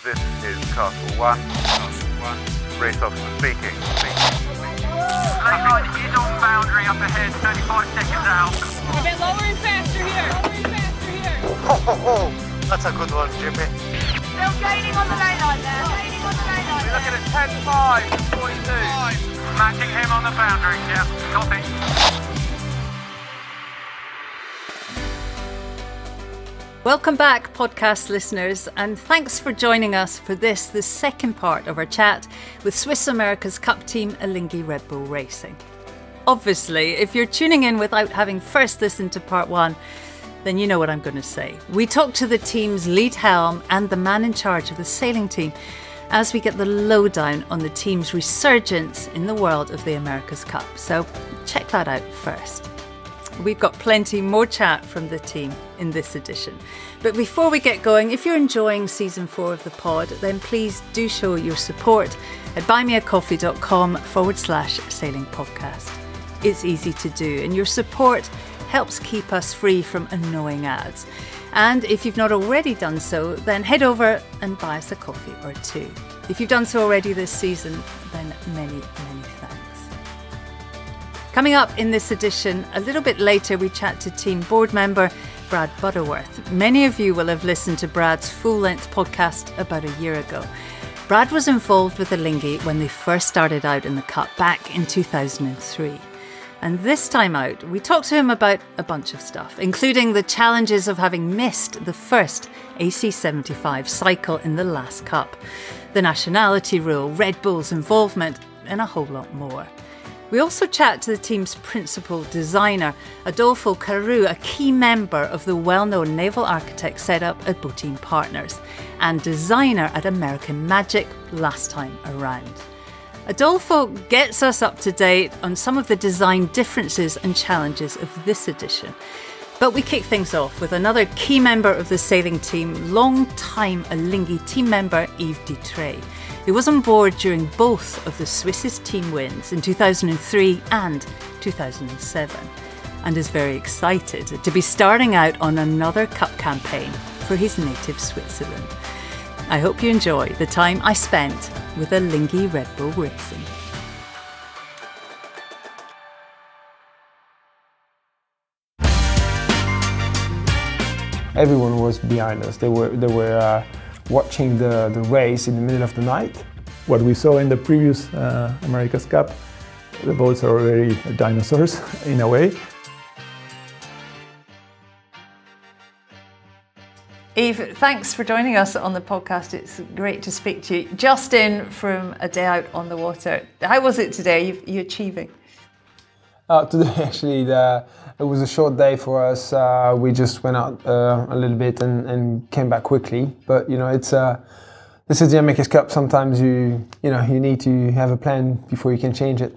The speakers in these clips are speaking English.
This is Castle 1. Race officer speaking. Right, is on boundary up ahead, 35 seconds out. A bit lower and faster here. That's a good one, Jimmy. Still gaining on the lane line there. We're looking at 10.5 and 42. Matching him on the boundary, yeah, copy. Welcome back, podcast listeners, and thanks for joining us for the second part of our chat with Swiss America's Cup team Alinghi Red Bull Racing. Obviously, if you're tuning in without having first listened to part one, then you know what I'm going to say. We talk to the team's lead helm and the man in charge of the sailing team as we get the lowdown on the team's resurgence in the world of the America's Cup. So check that out first. We've got plenty more chat from the team in this edition. But before we get going, if you're enjoying season 4 of the pod, then please do show your support at buymeacoffee.com/sailing podcast. It's easy to do, and your support helps keep us free from annoying ads. And if you've not already done so, then head over and buy us a coffee or two. If you've done so already this season, then many, many thanks. Coming up in this edition, a little bit later, we chat to team board member Brad Butterworth. Many of you will have listened to Brad's full-length podcast about a year ago. Brad was involved with Alinghi when they first started out in the Cup back in 2003. And this time out, we talked to him about a bunch of stuff, including the challenges of having missed the first AC75 cycle in the last Cup, the nationality rule, Red Bull's involvement, and a whole lot more. We also chat to the team's principal designer, Adolfo Caru, a key member of the well-known naval architect setup at Boating Partners, and designer at American Magic last time around. Adolfo gets us up to date on some of the design differences and challenges of this edition. But we kick things off with another key member of the sailing team, long-time Alinghi team member Ep12, who was on board during both of the Swiss's team wins in 2003 and 2007, and is very excited to be starting out on another Cup campaign for his native Switzerland. I hope you enjoy the time I spent with Alinghi Red Bull Racing. Everyone was behind us. They were watching the race in the middle of the night. What we saw in the previous America's Cup, the boats are already dinosaurs in a way. Eve, thanks for joining us on the podcast. It's great to speak to you. Just in from a day out on the water. How was it today? You achieving? Today, actually, it was a short day for us. We just went out a little bit and came back quickly. But you know, this is the America's Cup. Sometimes you need to have a plan before you can change it.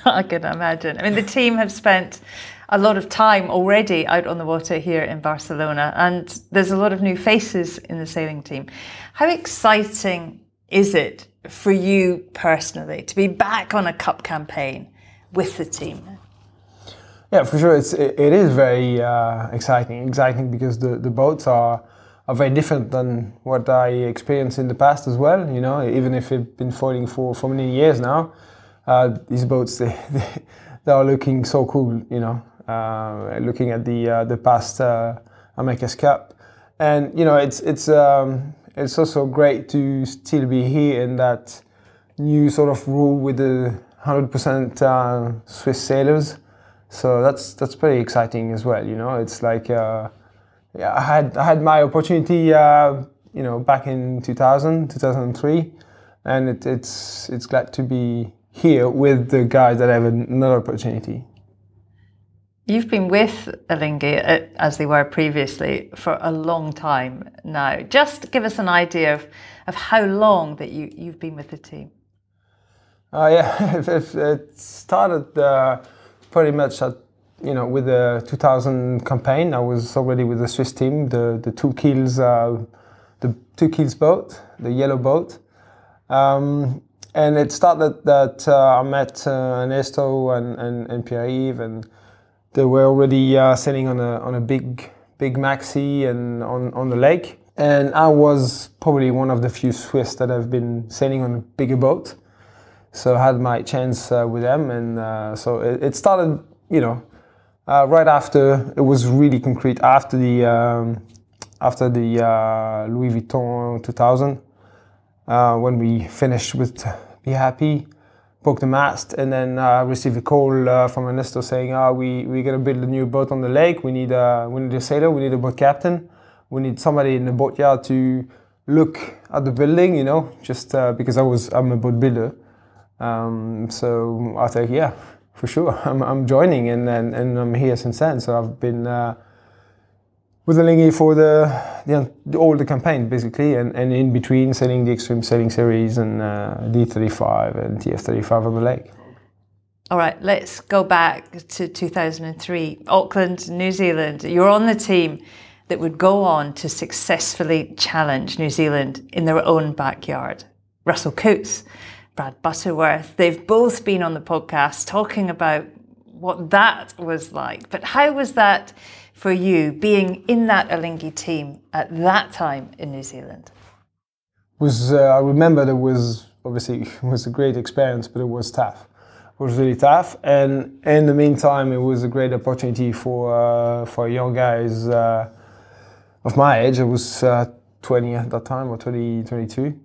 I can imagine. I mean, the team have spent a lot of time already out on the water here in Barcelona, and there's a lot of new faces in the sailing team. How exciting is it for you personally to be back on a Cup campaign with the team? Yeah, for sure. It is very exciting because the boats are very different than what I experienced in the past as well. You know, even if I've been foiling for many years now, these boats they are looking so cool. You know, looking at the past America's Cup, and you know it's also great to still be here in that new sort of rule with the 100% Swiss sailors. So that's pretty exciting as well. You know, it's like I had my opportunity, back in 2003, and it's glad to be here with the guys that have another opportunity. You've been with Alinghi, as they were previously, for a long time now. Just give us an idea of how long that you've been with the team. It started pretty much with the 2000 campaign. I was already with the Swiss team, the two keels boat, the yellow boat. And it started that I met Ernesto and Pierre-Yves, and they were already sailing on a big maxi and on the lake. And I was probably one of the few Swiss that have been sailing on a bigger boat. So I had my chance with them, and so it started, you know, right after, it was really concrete, after the Louis Vuitton 2000, when we finished with Be Happy, broke the mast, and then received a call from an investor saying, we're going to build a new boat on the lake, we need a sailor, we need a boat captain, we need somebody in the boatyard to look at the building, you know, just because I'm a boat builder. So I thought, yeah, for sure, I'm joining, and I'm here since then. So I've been with Alinghi for all the campaign basically, and in between sailing the Extreme Sailing Series and D35 and TF35 on the lake. All right, let's go back to 2003, Auckland, New Zealand. You're on the team that would go on to successfully challenge New Zealand in their own backyard. Russell Coutts, Brad Butterworth, they've both been on the podcast talking about what that was like. But how was that for you, being in that Alinghi team at that time in New Zealand? I remember there was, obviously, it was a great experience, but it was tough. It was really tough, and in the meantime, it was a great opportunity for young guys of my age. I was 20 at that time, or 22.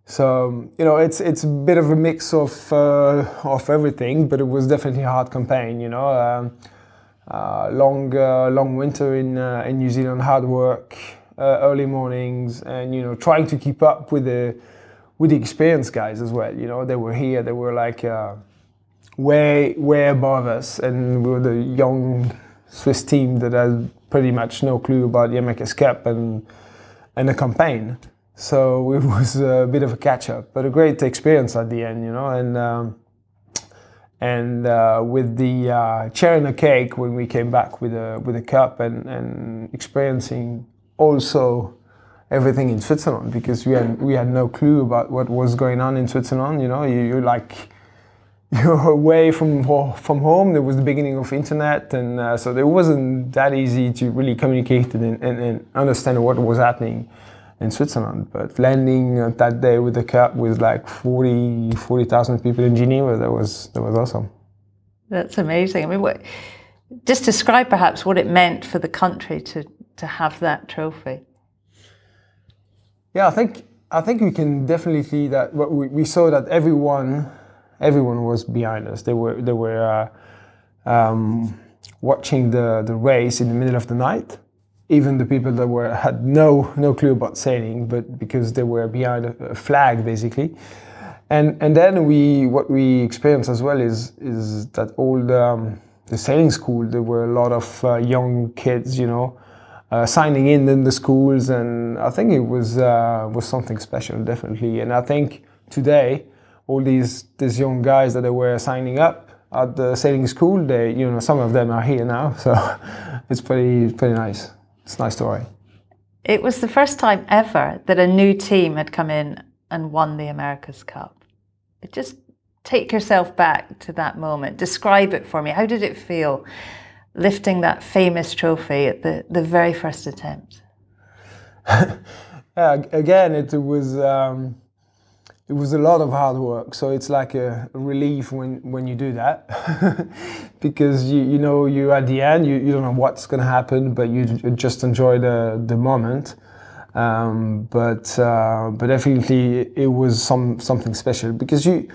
So, you know, it's a bit of a mix of everything, but it was definitely a hard campaign, you know. Long winter in New Zealand, hard work, early mornings, and, you know, trying to keep up with the experienced guys as well. You know, they were here, they were like way above us, and we were the young Swiss team that had pretty much no clue about the America's Cup and the campaign. So it was a bit of a catch-up, but a great experience at the end, you know. And with the cherry on the cake when we came back with a cup, and experiencing also everything in Switzerland, because we had no clue about what was going on in Switzerland. You know, you're away from home. There was the beginning of internet, and so it wasn't that easy to really communicate and understand what was happening in Switzerland. But landing that day with the cup with like 40,000 people in Geneva, that was awesome. That's amazing. I mean, just describe perhaps what it meant for the country to have that trophy. Yeah, I think we can definitely see that. We saw that everyone was behind us. They were watching the race in the middle of the night. Even the people that had no clue about sailing, but because they were behind a flag basically. And then what we experienced as well is that all the sailing school, there were a lot of young kids, you know, signing in the schools, and I think it was something special, definitely. And I think today all these young guys that were signing up at the sailing school, some of them are here now, so it's pretty nice. It's a nice story. It was the first time ever that a new team had come in and won the America's Cup. Just take yourself back to that moment. Describe it for me. How did it feel lifting that famous trophy at the very first attempt? Again, it was a lot of hard work. So it's like a relief when you do that, because you know you're at the end. You don't know what's going to happen, but you just enjoy the moment. But definitely it was something special, because you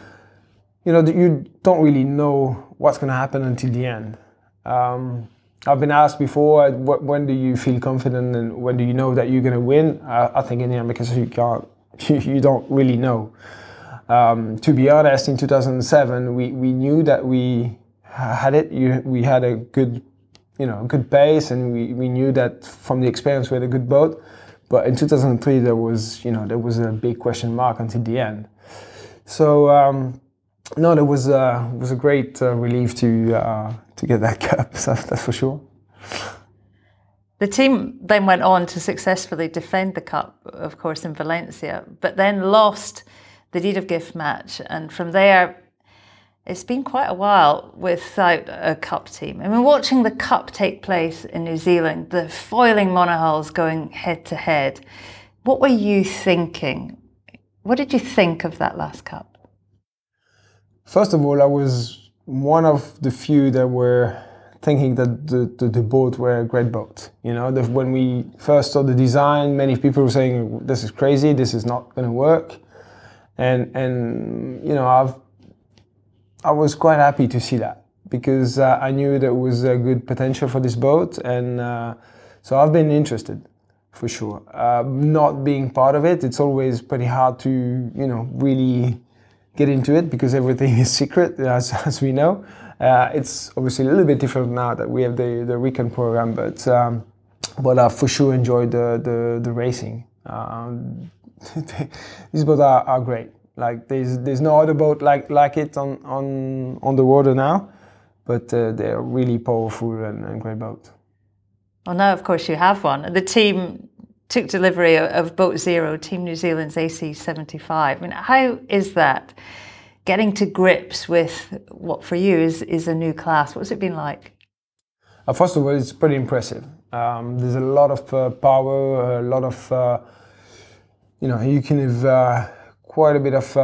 don't really know what's going to happen until the end. I've been asked before, when do you feel confident and when do you know that you're going to win? I think in the end, because you don't really know. To be honest, in 2007, we knew that we had it. We had a good pace, and we knew that from the experience we had a good boat. But in 2003, there was a big question mark until the end. So no, it was a great relief to get that cup. That's for sure. The team then went on to successfully defend the cup, of course, in Valencia, but then lost the deed of gift match, and from there It's been quite a while without a cup team. I mean, watching the cup take place in New Zealand, the foiling monohulls going head to head, what were you thinking? What did you think of that last cup? First of all, I was one of the few that were thinking that the boat were a great boat. You know, when we first saw the design, many people were saying, this is crazy, this is not going to work. And you know, I was quite happy to see that, because I knew there was a good potential for this boat, and so I've been interested, for sure. Not being part of it, it's always pretty hard to, you know, really get into it, because everything is secret, as we know. It's obviously a little bit different now that we have the Recon program, but I for sure enjoyed the racing. These boats are great. Like there's no other boat like it on the water now, but they're really powerful and great boat. Well, now of course you have one. The team took delivery of Boat Zero, Team New Zealand's AC75. I mean, how is that? Getting to grips with what for you is a new class. What's it been like? First of all, it's pretty impressive. There's a lot of power, a lot of you know, you can have quite a bit of,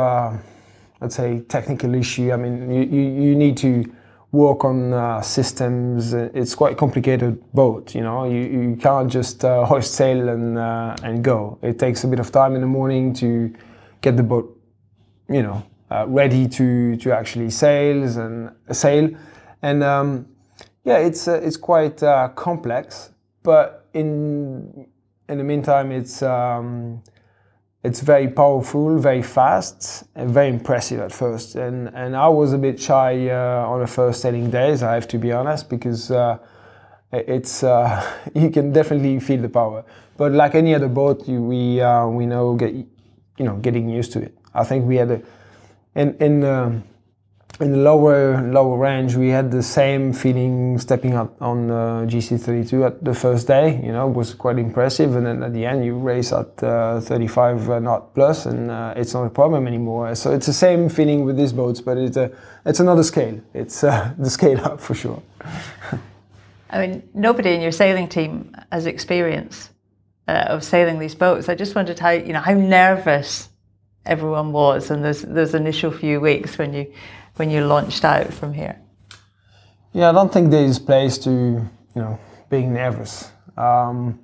let's say, technical issue. I mean, you need to work on systems. It's quite a complicated boat, you know. You can't just hoist sail and go. It takes a bit of time in the morning to get the boat, you know, ready to actually sail. And yeah, it's quite complex. But in the meantime, it's very powerful, very fast, and very impressive at first. And I was a bit shy on the first sailing days, I have to be honest, because it's you can definitely feel the power. But like any other boat, we know getting used to it. I think we had in the lower range, we had the same feeling stepping up on GC32 at the first day. You know, it was quite impressive, and then at the end you race at 35 knot plus, and it's not a problem anymore. So it's the same feeling with these boats, but it's another scale. It's the scale up for sure. I mean, nobody in your sailing team has experience of sailing these boats. I just wondered how nervous everyone was in those initial few weeks when you launched out from here. Yeah, I don't think there's place to being nervous. You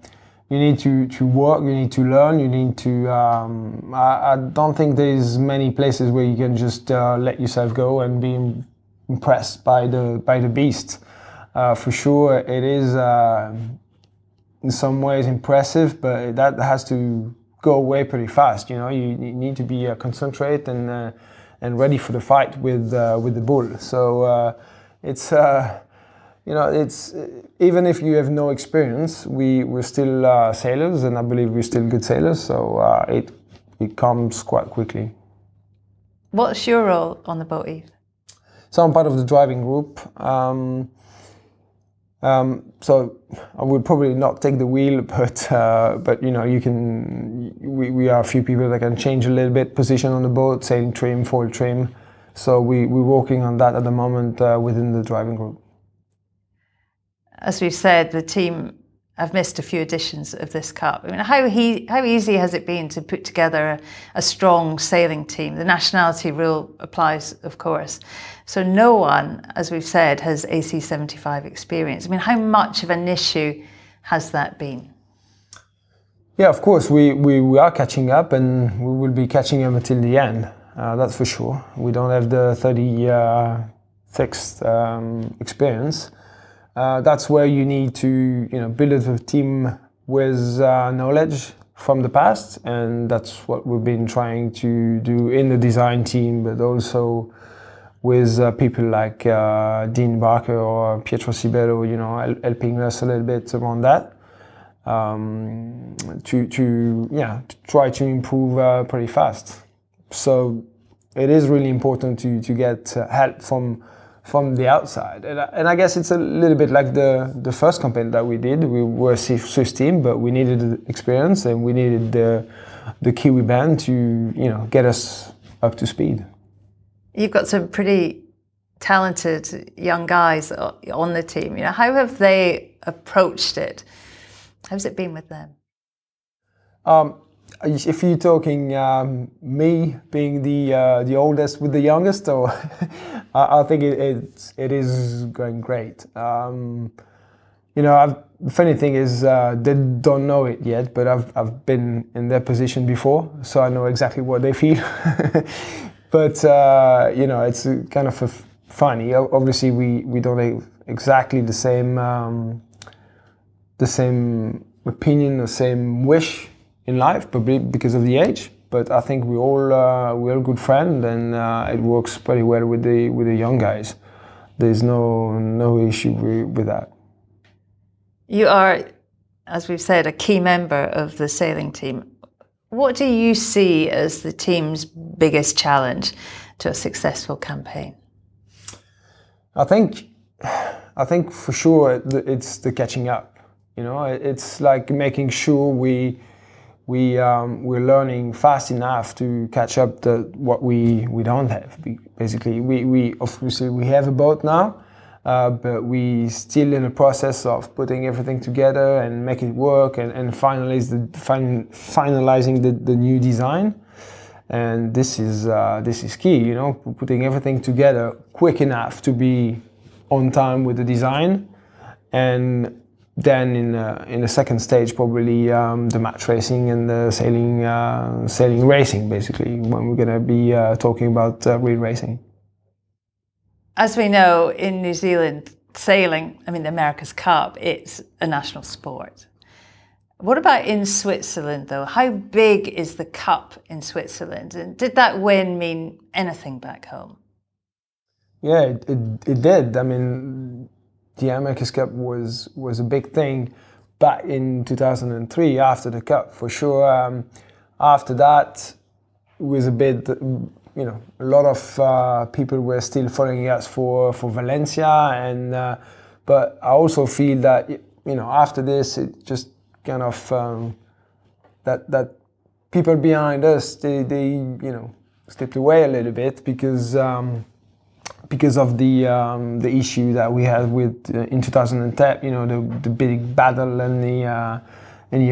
need to work, you need to learn, you need to. I don't think there's many places where you can just let yourself go and be impressed by the beast. For sure, it is in some ways impressive, but that has to go away pretty fast. You know, you need to be concentrate and ready for the fight with the bull. So it's it's even if you have no experience, we're still sailors, and I believe we're still good sailors. So it comes quite quickly. What's your role on the boat, Eve? So I'm part of the driving group. So I would probably not take the wheel, but you know, you can. We are a few people that can change a little bit position on the boat, sailing trim, foil trim. So we're working on that at the moment within the driving group. As we've said, the team have missed a few editions of this cup. I mean, how easy has it been to put together a strong sailing team? The nationality rule applies, of course. So no one, as we've said, has AC75 experience. I mean, how much of an issue has that been? Yeah, of course, we are catching up, and we will be catching up until the end. That's for sure. We don't have the 36th experience. That's where you need to build a team with knowledge from the past, and that's what we've been trying to do in the design team, but also with people like Dean Barker or Pietro Sibello, helping us a little bit around that, to try to improve pretty fast. So it is really important to get help from the outside, and I guess it's a little bit like the first campaign that we did. We were a Swiss team, but we needed experience, and we needed the Kiwi band to get us up to speed. You've got some pretty talented young guys on the team. You know, how have they approached it? How's it been with them? If you're talking me being the oldest with the youngest, or I think it is going great. You know, the funny thing is they don't know it yet, but I've been in their position before, so I know exactly what they feel. But you know, it's kind of funny. Obviously, we don't have exactly the same opinion, the same wish in life, probably because of the age. But I think we're all good friends, and it works pretty well with the young guys. There's no issue with that. You are, as we've said, a key member of the sailing team. What do you see as the team's biggest challenge to a successful campaign? I think for sure it's the catching up. You know, it's like making sure we're learning fast enough to catch up to what we don't have. Basically, we obviously we have a boat now, but we still in the process of putting everything together and make it work and finalizing the new design. And this is key. You know, putting everything together quick enough to be on time with the design, and then in the second stage, probably the match racing and the sailing racing, basically, when we're going to be talking about real racing. As we know, in New Zealand, sailing, I mean the America's Cup, it's a national sport. What about in Switzerland, though? How big is the Cup in Switzerland? And did that win mean anything back home? Yeah, it did. I mean, the America's Cup was a big thing back in 2003 after the Cup, for sure. After that, it was a bit, you know, a lot of people were still following us for Valencia, and but I also feel that, you know, after this, it just kind of that people behind us, they you know, slipped away a little bit because of the issue that we had with in 2010, you know, the big battle in the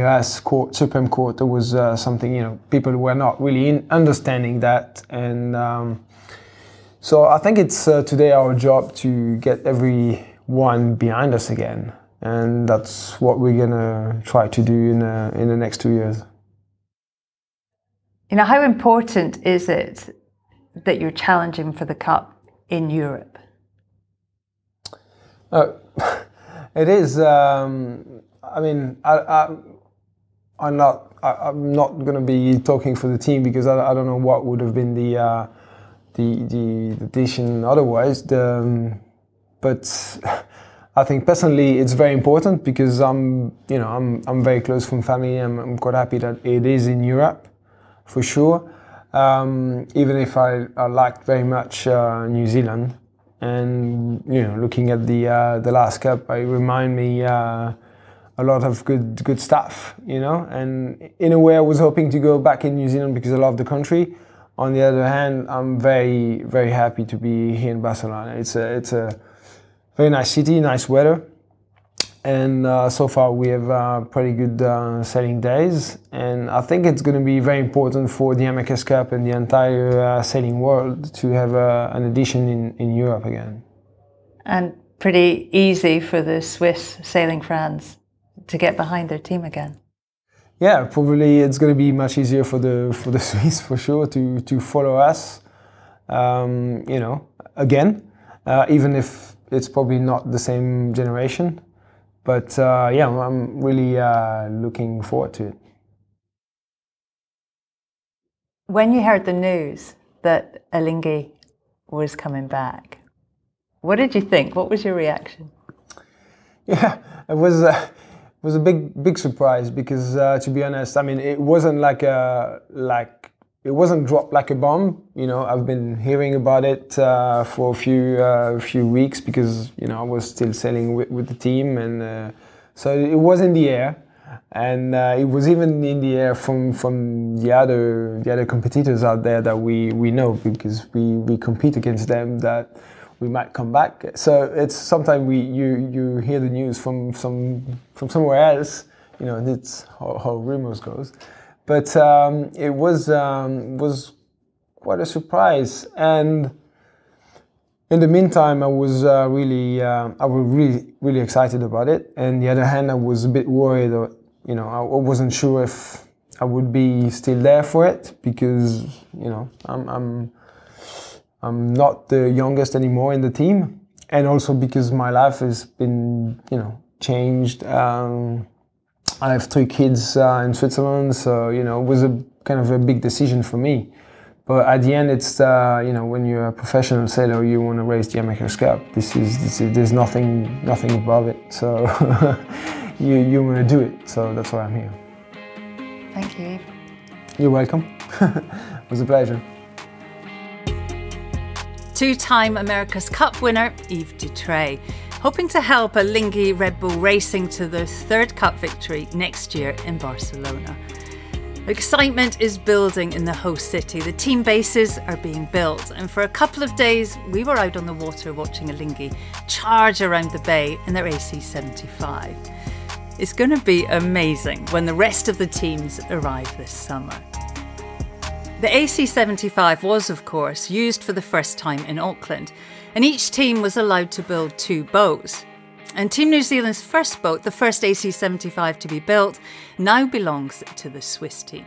US Supreme Court. There was something, you know, people were not really understanding that, and so I think it's today our job to get everyone behind us again, and that's what we're gonna try to do in the next 2 years. You know, how important is it that you're challenging for the Cup in Europe? It is. I mean, I'm not going to be talking for the team because I don't know what would have been the decision otherwise. But I think personally it's very important because I'm very close from family. I'm quite happy that it is in Europe, for sure. Even if I liked very much New Zealand, and you know, looking at the last Cup, it remind me a lot of good stuff, you know. And in a way, I was hoping to go back in New Zealand because I love the country. On the other hand, I'm very very happy to be here in Barcelona. It's a very nice city, nice weather. And so far we have pretty good sailing days, and I think it's going to be very important for the America's Cup and the entire sailing world to have an edition in Europe again. And pretty easy for the Swiss sailing fans to get behind their team again. Yeah, probably it's going to be much easier for the Swiss, for sure, to follow us, you know, again, even if it's probably not the same generation. But yeah, I'm really looking forward to it. When you heard the news that Alinghi was coming back, what did you think? What was your reaction? Yeah, it was a big surprise because to be honest, I mean, it wasn't it wasn't dropped like a bomb. You know, I've been hearing about it for a few weeks because, you know, I was still sailing with the team, and so it was in the air, and it was even in the air from the other competitors out there that we know, because we compete against them, that we might come back. So it's sometimes you hear the news from somewhere else. You know, that's how rumors goes. But it was quite a surprise. And in the meantime, I was really excited about it. And the other hand, I was a bit worried. You know, I wasn't sure if I would be still there for it, because you know I'm not the youngest anymore in the team, and also because my life has been, you know, changed. I have 3 kids in Switzerland, so you know it was a kind of a big decision for me. But at the end, it's you know, when you're a professional sailor, you want to race the America's Cup. This is there's nothing above it. So you want to do it. So that's why I'm here. Thank you, Yves. You're welcome. It was a pleasure. 2-time America's Cup winner Yves Dutré, hoping to help Alinghi Red Bull Racing to their 3rd Cup victory next year in Barcelona. Excitement is building in the host city. The team bases are being built, and for a couple of days we were out on the water watching Alinghi charge around the bay in their AC75. It's going to be amazing when the rest of the teams arrive this summer. The AC75 was, of course, used for the first time in Auckland, and each team was allowed to build 2 boats. And Team New Zealand's first boat, the first AC75 to be built, now belongs to the Swiss team.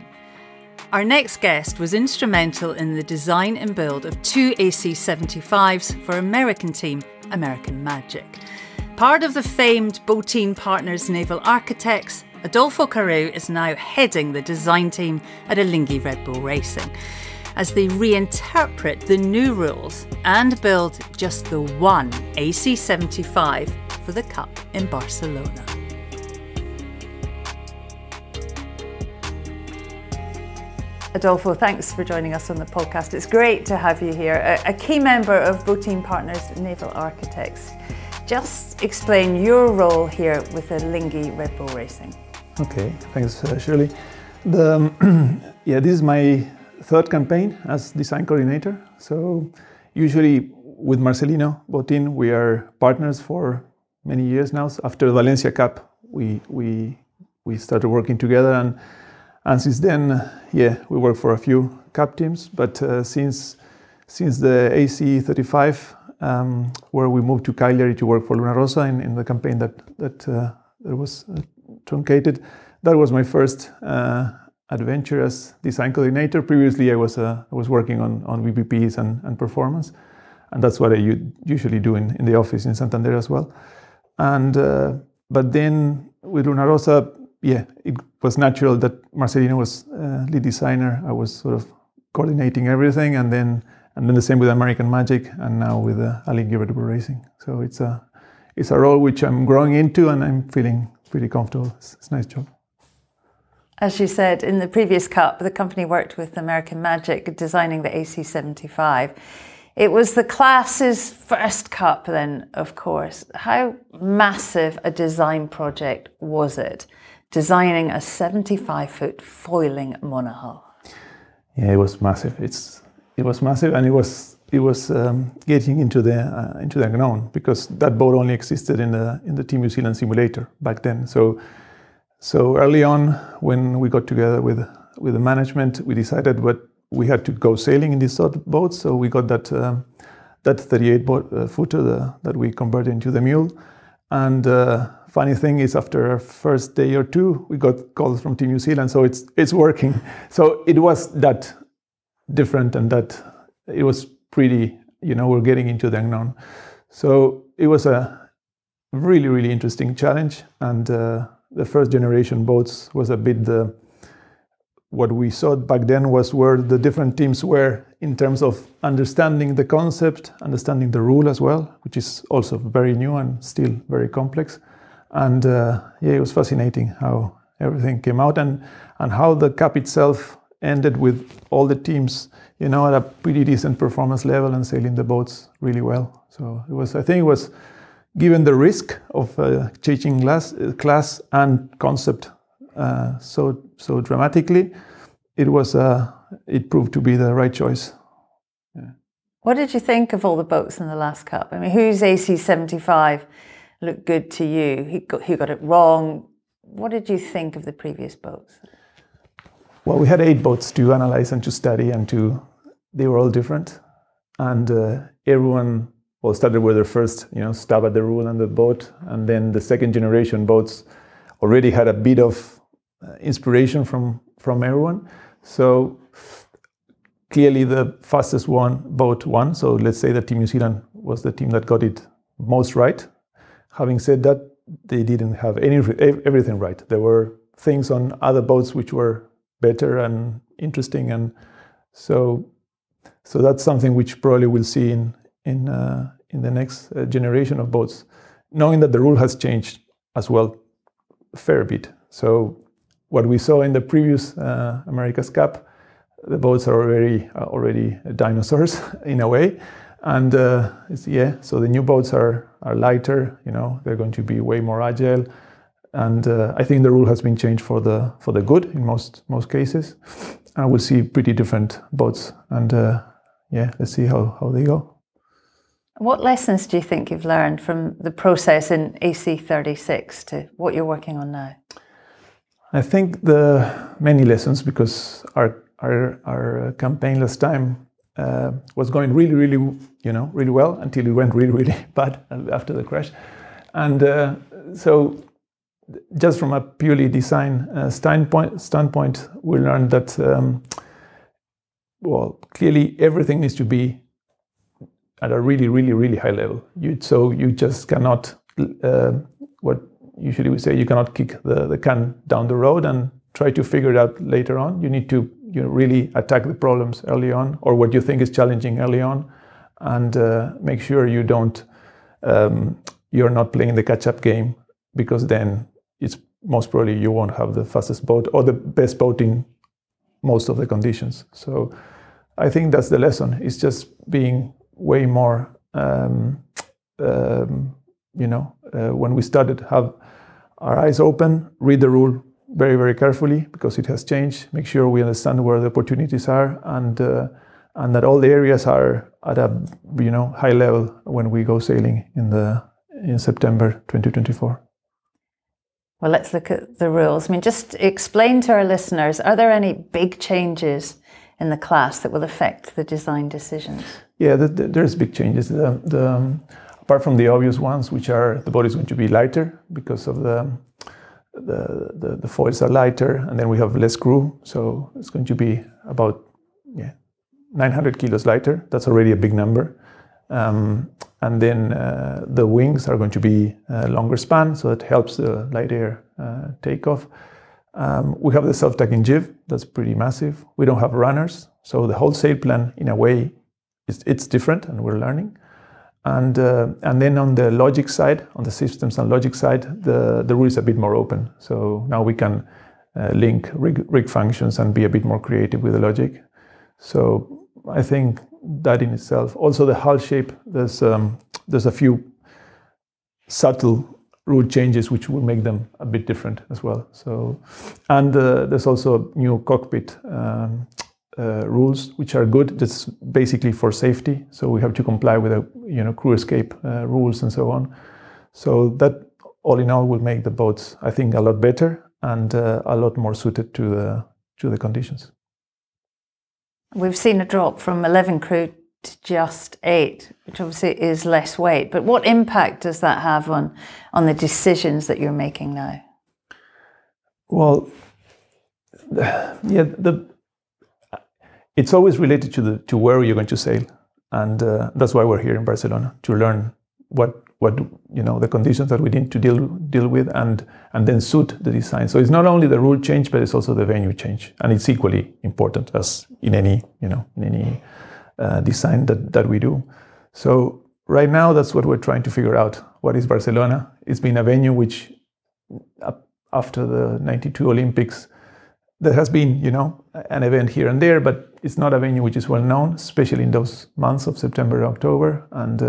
Our next guest was instrumental in the design and build of 2 AC75s for American team American Magic. Part of the famed Botin Partners Naval Architects, Adolfo Carew is now heading the design team at Alinghi Red Bull Racing as they reinterpret the new rules and build just the one AC75 for the Cup in Barcelona. Adolfo, thanks for joining us on the podcast. It's great to have you here, a key member of Botin Partners Naval Architects. Just explain your role here with Alinghi Red Bull Racing. Okay, thanks, Shirley. Yeah, this is my 3rd campaign as design coordinator. So usually with Marcelino Botin, we are partners for many years now. After the Valencia Cup, we started working together, and since then, yeah, we work for a few cup teams. But since the AC35, where we moved to Cagliari to work for Luna Rossa in the campaign that was truncated. That was my first adventure as design coordinator. Previously, I was working on VPPs and performance, and that's what I usually do in the office in Santander as well. And but then with Luna Rossa, yeah, it was natural that Marcelino was lead designer. I was sort of coordinating everything, and then the same with American Magic, and now with Alinghi Red Bull Racing. So it's a role which I'm growing into, and I'm feeling pretty comfortable. It's a nice job. As you said, in the previous Cup, the company worked with American Magic designing the AC75. It was the class's first Cup then, of course. How massive a design project was it, designing a 75-foot foiling monohull? Yeah, it was massive. It was massive, and it was getting into the unknown, because that boat only existed in the Team New Zealand simulator back then. So early on, when we got together with the management, we decided what we had to go sailing in these sort of boats. So we got that 38-footer that we converted into the mule. And funny thing is, after our first day or two, we got calls from Team New Zealand. So it's working. So it was that different, and that it was pretty, we're getting into the unknown. So it was a really, really interesting challenge. And the first generation boats was a bit what we saw back then was where the different teams were in terms of understanding the concept, understanding the rule as well, which is also very new and still very complex. And yeah, it was fascinating how everything came out, and how the Cup itself ended with all the teams, at a pretty decent performance level and sailing the boats really well. So I think it was, given the risk of changing class and concept so dramatically, it proved to be the right choice. Yeah. What did you think of all the boats in the last Cup? I mean, whose AC75 looked good to you? Who got it wrong? What did you think of the previous boats? Well, we had 8 boats to analyze and to study, and they were all different. And everyone started with their first, stab at the rule and the boat, and then the second generation boats already had a bit of inspiration from everyone. So clearly the fastest boat won. So let's say that Team New Zealand was the team that got it most right. Having said that, they didn't have everything right. There were things on other boats which were better and interesting, and so that's something which probably we'll see in the next generation of boats, knowing that the rule has changed as well a fair bit. So what we saw in the previous America's Cup, the boats are already dinosaurs in a way, and so the new boats are lighter. They're going to be way more agile, and I think the rule has been changed for the good in most cases, and we'll see pretty different boats, and let's see how they go. What lessons do you think you've learned from the process in AC36 to what you're working on now? I think the many lessons, because our campaign last time was going really well until it went really bad after the crash, and so just from a purely design standpoint, we learned that clearly everything needs to be at a really high level. So you just cannot, what usually we say, you cannot kick the can down the road and try to figure it out later on. You need to really attack the problems early on, or what you think is challenging early on, and make sure you don't, you're not playing the catch-up game, because then it's most probably you won't have the fastest boat or the best boat in most of the conditions. So I think that's the lesson. It's just being way more, when we started, have our eyes open, read the rule very carefully, because it has changed. Make sure we understand where the opportunities are, and that all the areas are at a high level when we go sailing in September 2024. Well, let's look at the rules. I mean, just explain to our listeners, are there any big changes in the class that will affect the design decisions? Yeah, there's big changes. Apart from the obvious ones, which are the boat is going to be lighter because of the foils are lighter, and then we have less crew, so it's going to be about 900 kilos lighter. That's already a big number. And then the wings are going to be longer span, so it helps the light air takeoff. We have the self-tacking jib, that's pretty massive. We don't have runners, so the whole sail plan, in a way, it's different, and we're learning. And then on the logic side, on the systems and logic side, the rule is a bit more open. So now we can link rig functions and be a bit more creative with the logic. So I think that in itself. Also the hull shape, there's a few subtle rule changes which will make them a bit different as well. So, and there's also new cockpit rules which are good. That's basically for safety. So we have to comply with crew escape rules and so on. So that all in all will make the boats, I think, a lot better and a lot more suited to the conditions. We've seen a drop from 11 crew to just 8, which obviously is less weight. But what impact does that have on the decisions that you're making now? Well, it's always related to where you're going to sail, and that's why we're here in Barcelona, to learn what the conditions that we need to deal with, and then suit the design. So it's not only the rule change, but it's also the venue change, and it's equally important as in any design that we do. So right now, that's what we're trying to figure out. What is Barcelona? It's been a venue which, after the '92 Olympics, there has been an event here and there, but it's not a venue which is well known, especially in those months of September and October, and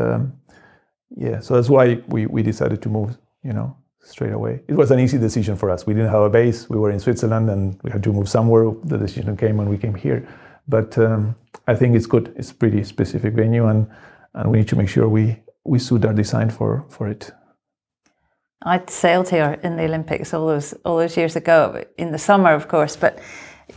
so that's why we decided to move, straight away. It was an easy decision for us. We didn't have a base. We were in Switzerland, and we had to move somewhere. The decision came when we came here. But I think it's good. It's a pretty specific venue, and we need to make sure we suit our design for it. I'd sailed here in the Olympics all those years ago, in the summer, of course, but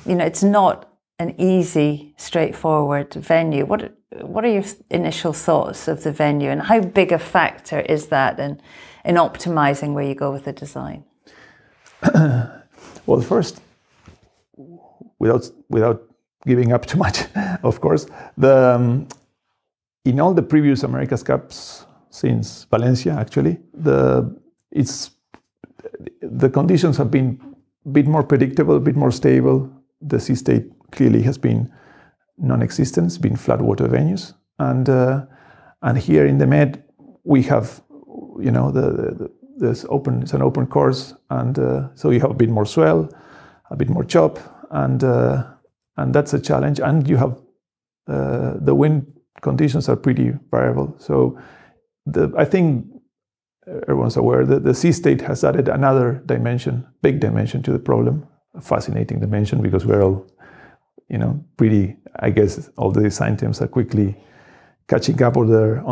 you know, it's not an easy, straightforward venue. What are your initial thoughts of the venue, and how big a factor is that in optimizing where you go with the design? Well, first, without giving up too much, of course, in all the previous America's Cups since Valencia, actually, the conditions have been a bit more predictable, a bit more stable. The sea state clearly has been non-existent. It's been flat water venues, and here in the Med we have, you know, it's an open course, and so you have a bit more swell, a bit more chop, and that's a challenge. And you have the wind conditions are pretty variable. So I think everyone's aware that the sea state has added another dimension, big dimension to the problem, a fascinating dimension, because we're all, you know, pretty, I guess all the design teams are quickly catching up on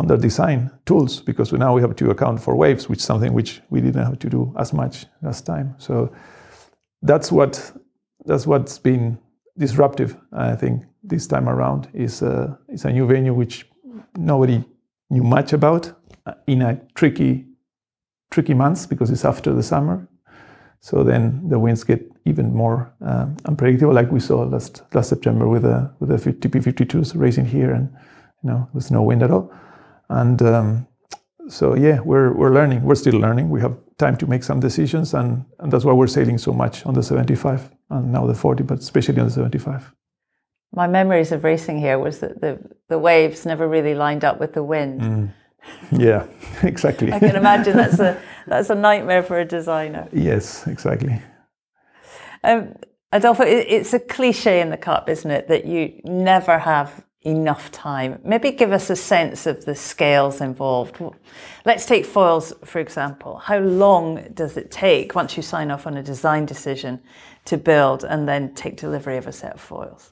their design tools, because now we have to account for waves, which is something which we didn't have to do as much last time. So that's what's been disruptive, I think, this time around. Is a new venue which nobody knew much about in a tricky months, because it's after the summer. So then the winds get even more unpredictable, like we saw last September with the TP52s racing here, and you know, there's no wind at all. And so yeah, we're learning. We're still learning. We have time to make some decisions, and that's why we're sailing so much on the 75 and now the 40, but especially on the 75. My memories of racing here was that the waves never really lined up with the wind. Yeah, exactly. I can imagine that's a nightmare for a designer. Yes, exactly. Adolfo, it's a cliche in the Cup, isn't it, that you never have enough time. Maybe give us a sense of the scales involved. Let's take foils, for example. How long does it take once you sign off on a design decision to build and then take delivery of a set of foils?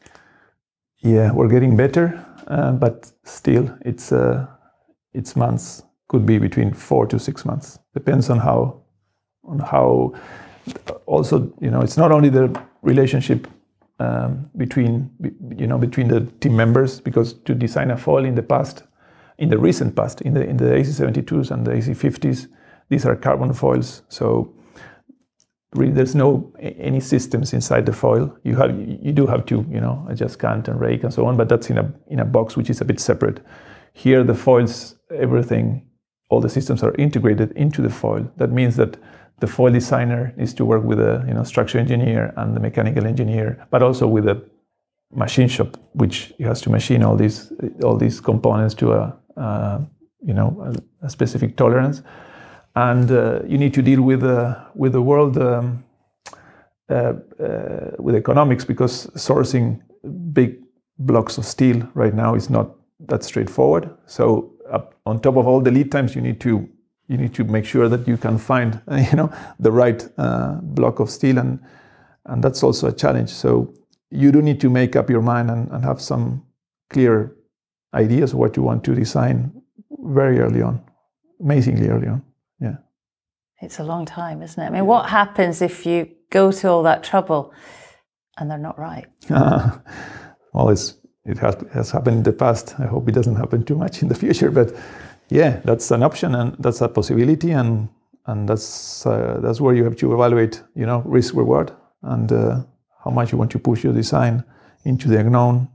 Yeah, we're getting better, but still it's months. Could be between 4 to 6 months. Depends on how. Also, you know, it's not only the relationship between the team members, because to design a foil in the recent past, in the AC72s and the AC50s, these are carbon foils. So really, there's no any systems inside the foil. You do have to, you know, adjust cant and rake and so on, but that's in a box which is a bit separate. Here, the foils, everything, all the systems are integrated into the foil. That means that the foil designer needs to work with a, you know, structural engineer and the mechanical engineer, but also with a machine shop, which has to machine all these components to a specific tolerance. And you need to deal with the world with economics, because sourcing big blocks of steel right now is not that straightforward. So on top of all the lead times, you need to make sure that you can find the right block of steel, and that's also a challenge. So you do need to make up your mind and have some clear ideas of what you want to design very early on, amazingly early on. Yeah, it's a long time, isn't it? I mean, what happens if you go to all that trouble and they're not right? Well, it has happened in the past. I hope it doesn't happen too much in the future, but yeah, that's an option, and that's a possibility, and that's where you have to evaluate, you know, risk reward, and how much you want to push your design into the unknown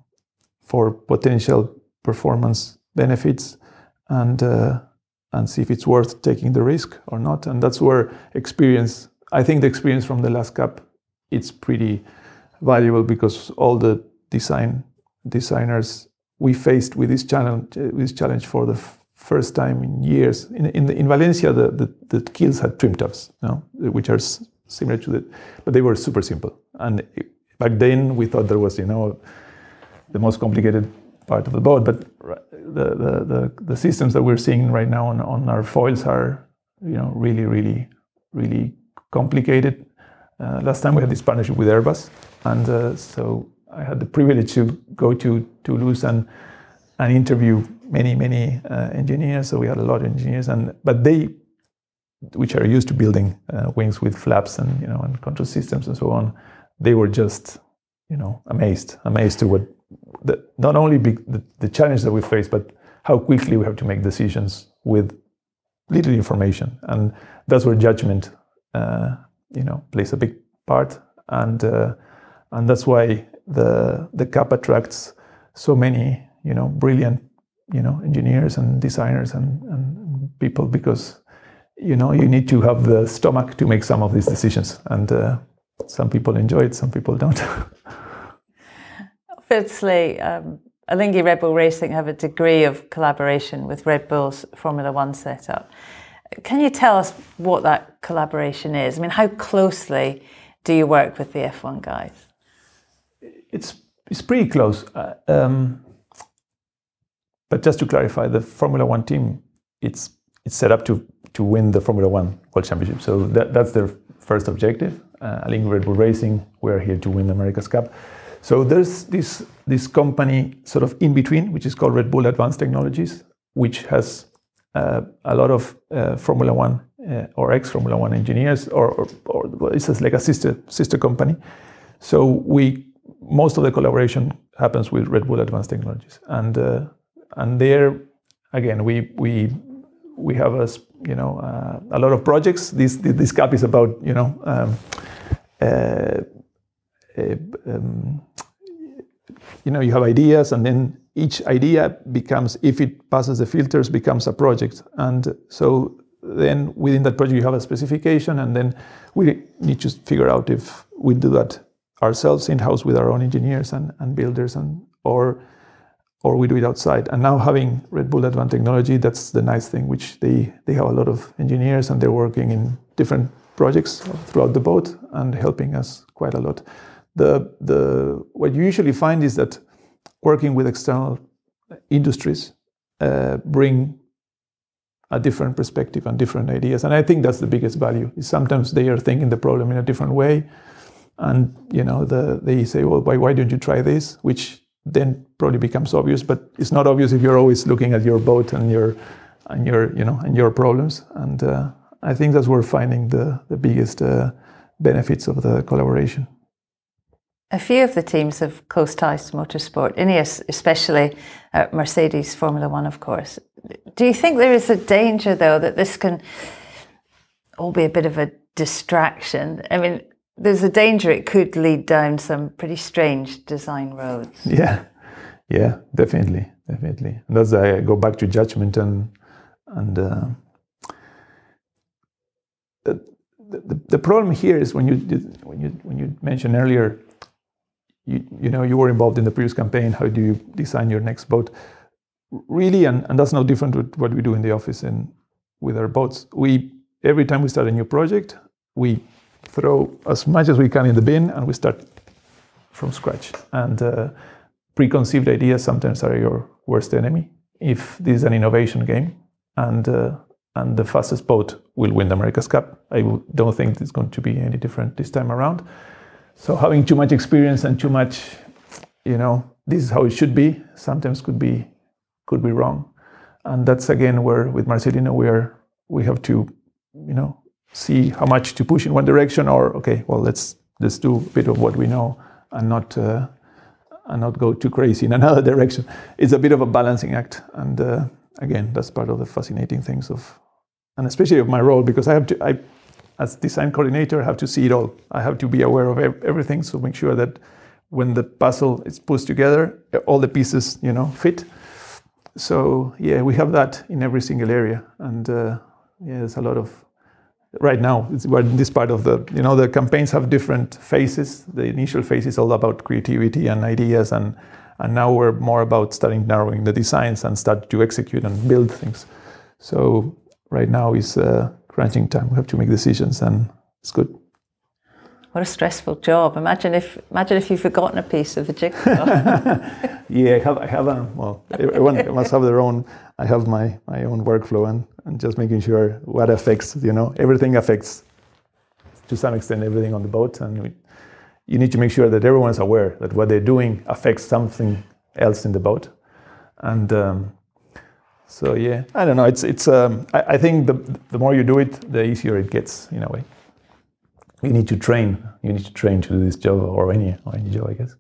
for potential performance benefits, and see if it's worth taking the risk or not. And that's where I think the experience from the last Cup, it's pretty valuable, because all the designers we faced with this challenge for the first time in years. In Valencia, the keels had trim tabs, you know, which are similar to but they were super simple. And back then we thought there was, you know, the most complicated part of the boat. But the systems that we're seeing right now on our foils are, you know, really, really, really complicated. Last time we had this partnership with Airbus, and so I had the privilege to go to Toulouse and interview many engineers. So we had a lot of engineers, but they, which are used to building wings with flaps and and control systems and so on, they were just amazed to what not only the challenge that we face, but how quickly we have to make decisions with little information, and that's where judgment plays a big part, and that's why the Cup attracts so many brilliant engineers and designers and people, because you need to have the stomach to make some of these decisions, and some people enjoy it, some people don't. Obviously, Alinghi Red Bull Racing have a degree of collaboration with Red Bull's Formula One setup. Can you tell us what that collaboration is? I mean, how closely do you work with the F1 guys? It's pretty close. But just to clarify, the Formula One team, it's set up to win the Formula One World Championship. So that's their first objective. Alinghi Red Bull Racing, we're here to win the America's Cup. So there's this company sort of in between, which is called Red Bull Advanced Technologies, which has a lot of Formula One or ex-Formula One engineers, or it's just like a sister company. So most of the collaboration happens with Red Bull Advanced Technologies, and there again we have a lot of projects. This cup is about you have ideas, and then each idea becomes, if it passes the filters, becomes a project. And so then within that project you have a specification, and then we need to figure out if we do that ourselves in-house with our own engineers and builders, or we do it outside. And now having Red Bull Advanced Technology, that's the nice thing, which they have a lot of engineers, and they're working in different projects throughout the boat and helping us quite a lot. What you usually find is that working with external industries bring a different perspective and different ideas, and I think that's the biggest value. Is sometimes they are thinking the problem in a different way, and they say, well, why don't you try this? Which then probably becomes obvious, but it's not obvious if you're always looking at your boat and your problems. And I think that's where we're finding the biggest benefits of the collaboration. A few of the teams have close ties to motorsport, Ineos especially, Mercedes, Formula One, of course. Do you think there is a danger, though, that this can all be a bit of a distraction? I mean, there's a danger it could lead down some pretty strange design roads. Yeah, definitely. And that's I go back to judgment and the problem here is when you mentioned earlier, you were involved in the previous campaign. How do you design your next boat? Really, and that's no different with what we do in the office and with our boats. Every time we start a new project, we throw as much as we can in the bin, and we start from scratch. And preconceived ideas sometimes are your worst enemy. If this is an innovation game, and the fastest boat will win the America's Cup, I don't think it's going to be any different this time around. So having too much experience and too much, this is how it should be, sometimes could be wrong. And that's again where with Marcelino we have to, see how much to push in one direction, or okay, well let's do a bit of what we know and not go too crazy in another direction. It's a bit of a balancing act, and again, that's part of the fascinating things and especially of my role, because I as design coordinator, I have to see it all. I have to be aware of everything, so make sure that when the puzzle is put together, all the pieces, fit. So yeah, we have that in every single area, and there's a lot of. Right now, we're in this part of the campaigns have different phases. The initial phase is all about creativity and ideas, and now we're more about starting narrowing the designs and start to execute and build things. So right now is crunching time. We have to make decisions, and it's good. What a stressful job! Imagine if you've forgotten a piece of the jigsaw. Yeah, I have everyone must have their own. I have my own workflow, and just making sure what affects, everything affects to some extent everything on the boat, and you need to make sure that everyone's aware that what they're doing affects something else in the boat. And so yeah, I don't know. I think the more you do it, the easier it gets in a way. You need to train. You need to train to do this job or any job, I guess.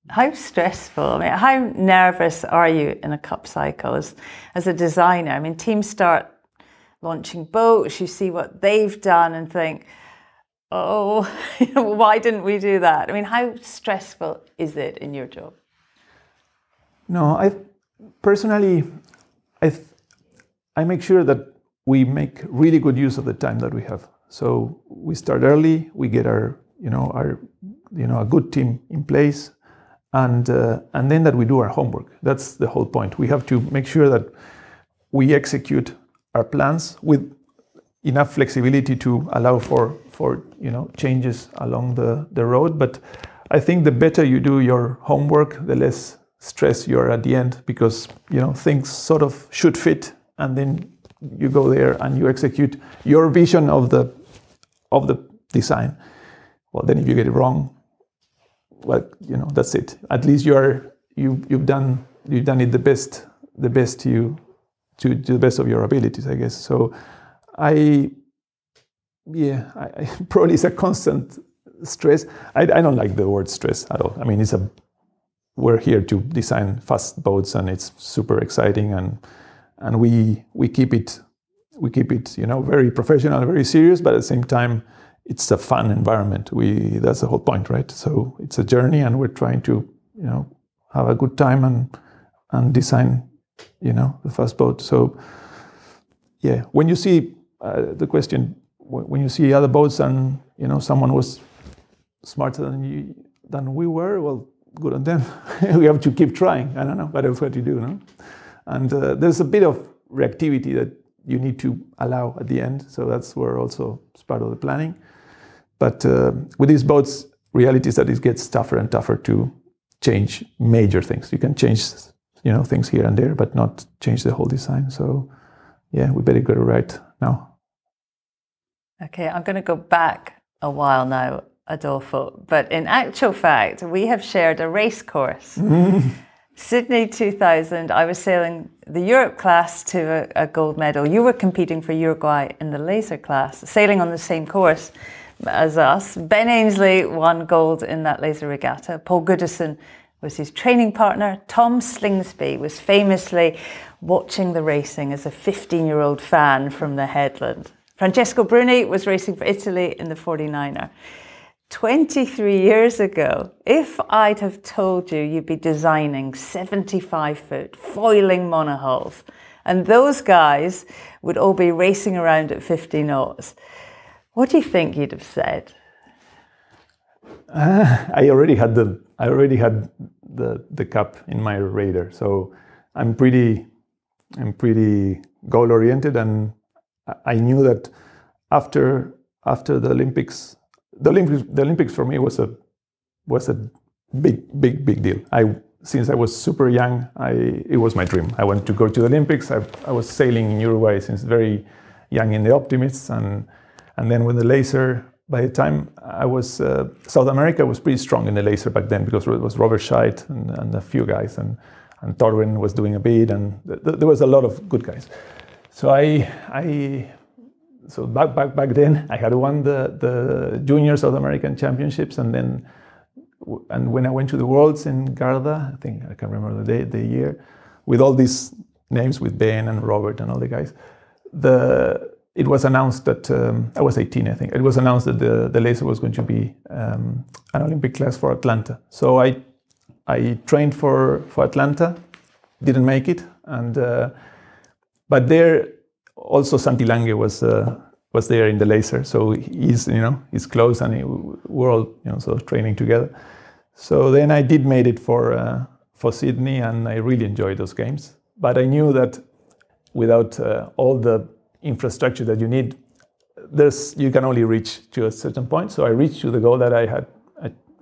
How stressful? I mean, how nervous are you in a cup cycle as a designer? I mean, teams start launching boats. You see what they've done and think, oh, why didn't we do that? I mean, how stressful is it in your job? No, personally, I make sure that we make really good use of the time that we have. So we start early, we get a good team in place, and then that we do our homework. That's the whole point. We have to make sure that we execute our plans with enough flexibility to allow for changes along the road. But I think the better you do your homework, the less stress you're at the end, because things sort of should fit, and then you go there and you execute your vision of the design. Well, then if you get it wrong, well, that's it. At least you've done it the best to the best of your abilities, I guess. So I probably it's a constant stress. I don't like the word stress at all. I mean, we're here to design fast boats, and it's super exciting, and we keep it very professional, very serious, but at the same time it's a fun environment. That's the whole point, right? So it's a journey, and we're trying to have a good time and design the fast boat. So yeah, when you see the question, when you see other boats and someone was smarter than we were, well, good on them. We have to keep trying. I don't know what else to do, no? And there's a bit of reactivity that you need to allow at the end. So that's where also it's part of the planning. But with these boats, reality is that it gets tougher and tougher to change major things. You can change, things here and there, but not change the whole design. So yeah, we better get it right now. Okay, I'm going to go back a while now, Adolfo, but in actual fact, we have shared a race course. Sydney 2000, I was sailing the Europe class to a gold medal. You were competing for Uruguay in the laser class, sailing on the same course as us. Ben Ainsley won gold in that laser regatta. Paul Goodison was his training partner. Tom Slingsby was famously watching the racing as a 15-year-old fan from the headland. Francesco Bruni was racing for Italy in the 49er. 23 years ago, if I'd have told you you'd be designing 75-foot foiling monohulls, and those guys would all be racing around at 50 knots, what do you think you'd have said? I already had the cup in my radar, so I'm pretty goal oriented, and I knew that after the Olympics. The Olympics for me was a big deal. Since I was super young, it was my dream. I wanted to go to the Olympics. I was sailing in Uruguay since very young in the Optimists, and then when the laser. By the time I was South America was pretty strong in the laser back then, because it was Robert Scheidt and a few guys, and Torwin was doing a bit, and there was a lot of good guys. So So back then, I had won the Junior South American Championships, and when I went to the Worlds in Garda, I can't remember the year, with all these names, with Ben and Robert and all the guys, it was announced that I was 18, I think. It was announced that the laser was going to be an Olympic class for Atlanta. So I trained for Atlanta, didn't make it, but there. Also, Santi Lange was there in the laser, so he's close, and we're all sort of training together. So then I did made it for Sydney, and I really enjoyed those games. But I knew that without all the infrastructure that you need, you can only reach to a certain point. So I reached to the goal that I had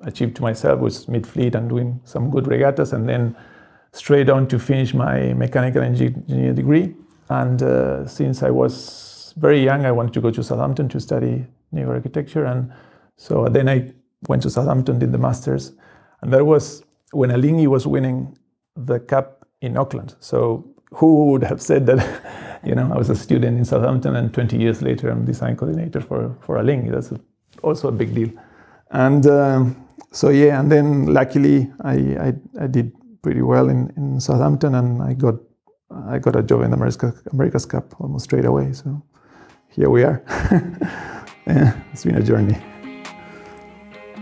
achieved to myself, was mid-fleet and doing some good regattas, and then straight on to finish my mechanical engineering degree. And since I was very young, I wanted to go to Southampton to study naval architecture. And so then I went to Southampton, did the Masters, and that was when Alinghi was winning the Cup in Auckland. So who would have said that, I was a student in Southampton and 20 years later I'm design coordinator for Alinghi. That's also a big deal. And and then luckily I did pretty well in Southampton, and I got a job in America's Cup almost straight away. So here we are. Yeah, it's been a journey.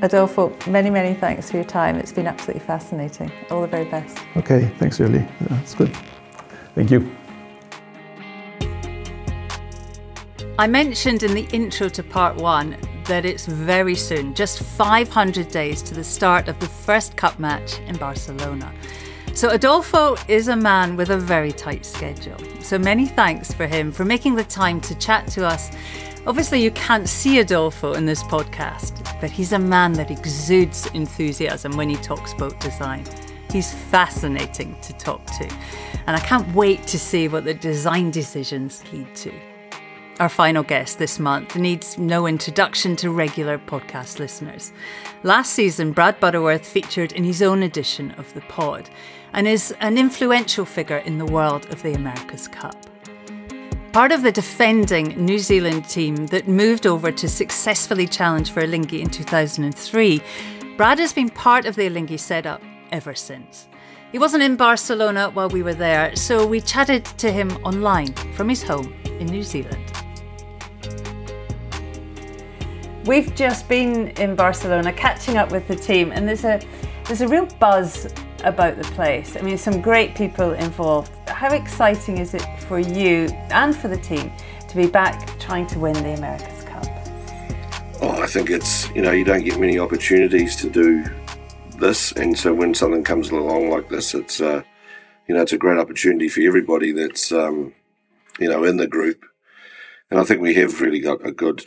Adolfo, many, many thanks for your time. It's been absolutely fascinating. All the very best. Okay, thanks, Shirley. That's good. Thank you. I mentioned in the intro to part 1 that it's very soon, just 500 days to the start of the first Cup match in Barcelona. So Adolfo is a man with a very tight schedule. So many thanks for him for making the time to chat to us. Obviously you can't see Adolfo in this podcast, but he's a man that exudes enthusiasm when he talks boat design. He's fascinating to talk to, and I can't wait to see what the design decisions lead to. Our final guest this month needs no introduction to regular podcast listeners. Last season, Brad Butterworth featured in his own edition of the pod and is an influential figure in the world of the America's Cup. Part of the defending New Zealand team that moved over to successfully challenge for Alinghi in 2003, Brad has been part of the Alinghi setup ever since. He wasn't in Barcelona while we were there, so we chatted to him online from his home in New Zealand. We've just been in Barcelona catching up with the team, and there's a real buzz about the place. I mean, some great people involved. How exciting is it for you and for the team to be back trying to win the America's Cup? Oh, I think it's, you don't get many opportunities to do this, and so when something comes along like this, it's it's a great opportunity for everybody that's in the group. And I think we have really got a good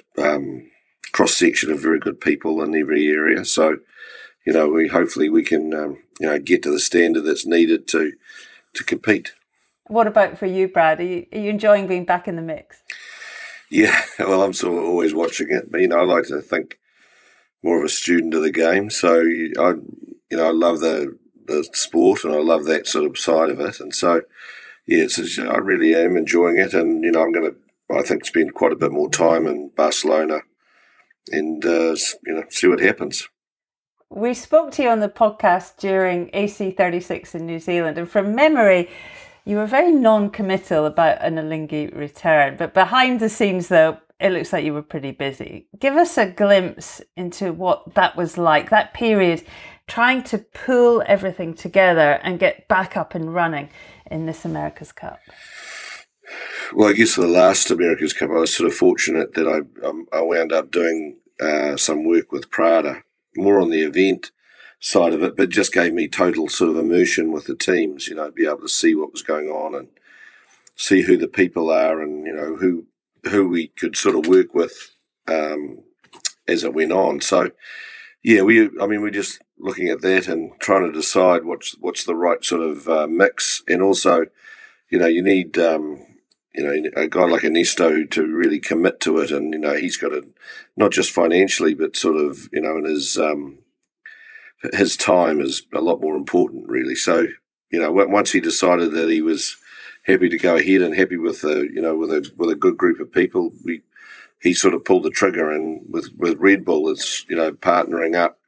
cross-section of very good people in every area. So, hopefully we can get to the standard that's needed to compete. What about for you, Brad? Are you enjoying being back in the mix? Yeah, well, I'm sort of always watching it, but I like to think more of a student of the game. So I love the sport, and I love that sort of side of it. And so, yeah, I really am enjoying it, and I'm going to, I think, spend quite a bit more time in Barcelona and see what happens. We spoke to you on the podcast during AC36 in New Zealand, and from memory, you were very non-committal about an Alinghi return. But behind the scenes, though, it looks like you were pretty busy. Give us a glimpse into what that was like, that period, trying to pull everything together and get back up and running in this America's Cup. Well, I guess for the last America's Cup, I was sort of fortunate that I wound up doing some work with Prada, more on the event side of it, but just gave me total sort of immersion with the teams, be able to see what was going on and see who the people are, and, who we could sort of work with as it went on. So, yeah, we're just looking at that and trying to decide what's the right sort of mix. And also, you need, a guy like Ernesto to really commit to it. And, he's got to, not just financially, but sort of, in his time is a lot more important, really. So, once he decided that he was happy to go ahead and happy with with a good group of people, he sort of pulled the trigger. And with Red Bull, it's partnering up.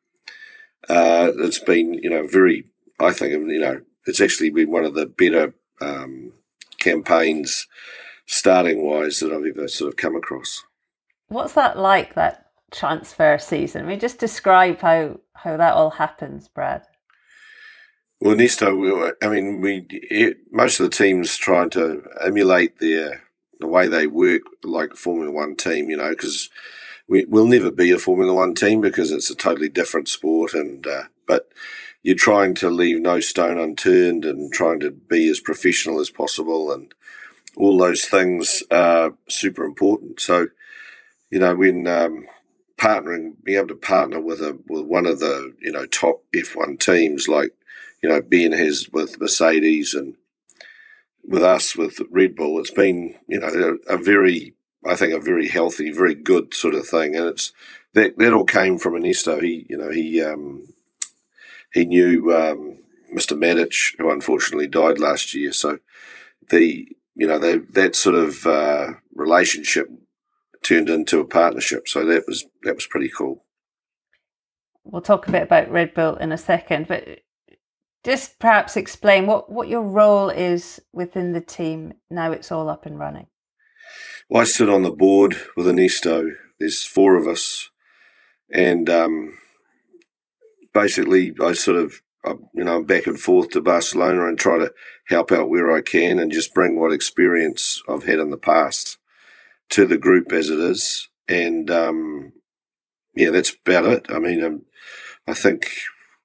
It's been very, I think it's actually been one of the better campaigns starting wise that I've ever sort of come across. What's that like, that transfer season? I mean, just describe how that all happens, Brad. Well, Ernesto, most of the teams trying to emulate the way they work like Formula One team, because we'll never be a Formula One team because it's a totally different sport, and but you're trying to leave no stone unturned and trying to be as professional as possible, and all those things are super important. So, when being able to partner with one of the top F1 teams like Ben has with Mercedes and with us with Red Bull, it's been a very healthy, very good sort of thing, and that all came from Ernesto. He knew Mr. Matic, who unfortunately died last year. So that sort of relationship turned into a partnership. So that was pretty cool. We'll talk a bit about Red Bull in a second, but just perhaps explain what your role is within the team now it's all up and running. Well, I sit on the board with Ernesto. There's 4 of us, and basically I sort of back and forth to Barcelona and try to help out where I can and just bring what experience I've had in the past to the group as it is. And that's about it. I mean, I think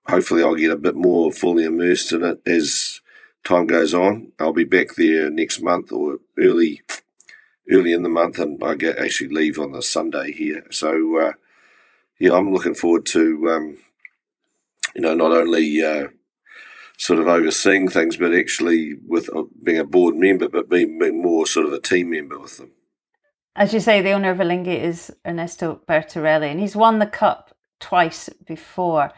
hopefully I'll get a bit more fully immersed in it as time goes on. I'll be back there next month or early in the month, and I actually leave on the Sunday here. So I'm looking forward to not only sort of overseeing things, but actually with being a board member, but being more sort of a team member with them. As you say, the owner of Alinghi is Ernesto Bertarelli, and he's won the Cup twice before.